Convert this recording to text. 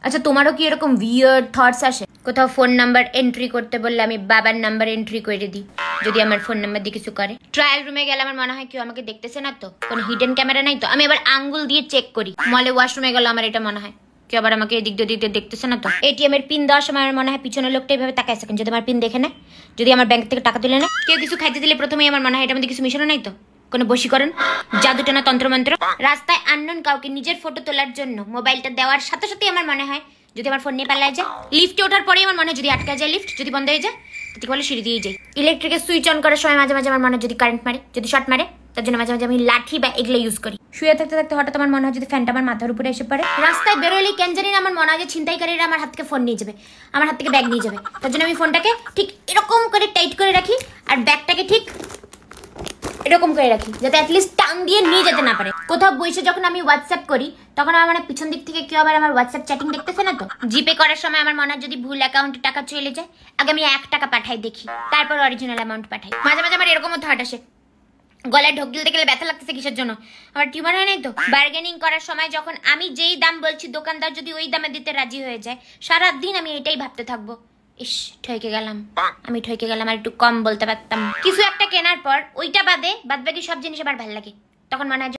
আচ্ছা তোমারও কি এরকম উইয়ার্ড থটস আসে? কোথাও ফোন নাম্বার এন্ট্রি করতে বললে আমি বাবার নাম্বার এন্ট্রি করে দিই যদি আমার ফোন নাম্বার দিয়ে কিছু করে। ট্রায়াল রুমে গেলে আমার মনে হয় কেউ আমাকে দেখতেছে না তো, কোনো হিডেন ক্যামেরা নাই তো, আমি আবার আঙ্গুল দিয়ে চেক করি। মলে ওয়াশরুমে গেলে আমার এটা মনে হয় কেউ আবার আমাকে এদিক দিয়ে দেখতেছে না তো। এটিএম এর পিন দেওয়ার সময় আমার মনে হয় পিছনের লোকটা এইভাবে তাকায় থাকেন, যদি আমার পিন দেখে নেয়, যদি আমার ব্যাংক থেকে টাকা তুলে নেয়। কেউ কিছু খাইতে দিলে প্রথমেই আমার মনে হয় এটার মধ্যে কিছু মিশানো নাই তো, কোনো বশীকরণ, জাদু টানা তন্ত্রমন্ত্র। রাস্তায় আননোন কাউকে নিজের ফটো তোলার জন্য মোবাইলটা দেওয়ার সাথে সাথে আমার মনে হয় যদি আমার ফোন নিয়ে পালায় যায়। লিফটে ওঠার পরেই আমার মনে হয় যদি আটকা যায় লিফট, যদি বন্ধ হয়ে যায় ঠিক বলে সিঁড়ি দিয়েই যাই। ইলেকট্রিকের সুইচ অন করার সময় মাঝে মাঝে আমার মনে হয় যদি কারেন্ট মারে, যদি শর্ট মারে, তার জন্য মাঝে মাঝে আমি লাঠি বা এগুলো ইউজ করি। শুয়ে থাকতে থাকতে হঠাৎ আমার মনে হয় যদি ফ্যানটা আমার মাথার উপরে এসে পড়ে। রাস্তায় বেরোলেই কেন জানি না আমার মনে হয় যে ছিনতাইকারীরা আমার হাত থেকে ফোন নিয়ে যাবে, আমার হাত থেকে ব্যাগ নিয়ে যাবে। তার জন্য আমি ফোনটাকে ঠিক এরকম করে টাইট করে রাখি আর ব্যাগটাকে ঠিক এরকম করে রাখি যাতে অ্যাটলিস্ট টাং দিয়ে নিয়ে যেতে না পারে। কোথাও বসে যখন আমি হোয়াটসঅ্যাপ করি তখন আমার মানে পিছন দিক থেকে কেউ আবার আমার হোয়াটসঅ্যাপ চ্যাটিং দেখতেছে না তো। জিপে করার সময় আমার মনে হয় যদি ভুল অ্যাকাউন্টে টাকা চলে যায়, আগে আমি 1 টাকা পাঠাই দেখি, তারপর অরিজিনাল অ্যামাউন্ট পাঠাই। মাঝে মাঝে আমার এরকমও থট আসে গলায় ঢোক গিলতে গেলে ব্যথা লাগতেছে কিসের জন্য, আমার টিউমার হয় নাই তো। বার্গেনিং করার সময় যখন আমি যেই দাম বলছি দোকানদার যদি ওই দামে দিতে রাজি হয়ে যায়, সারাদিন আমি এটাই ভাবতে থাকবো, ইস ঠকে গেলাম, আমি ঠকে গেলাম, আর একটু কম বলতে পারতাম। কিছু একটা কেনার পর ওইটা বাদে বাদবাকি সব জিনিস আবার ভালো লাগে, তখন মনে হয়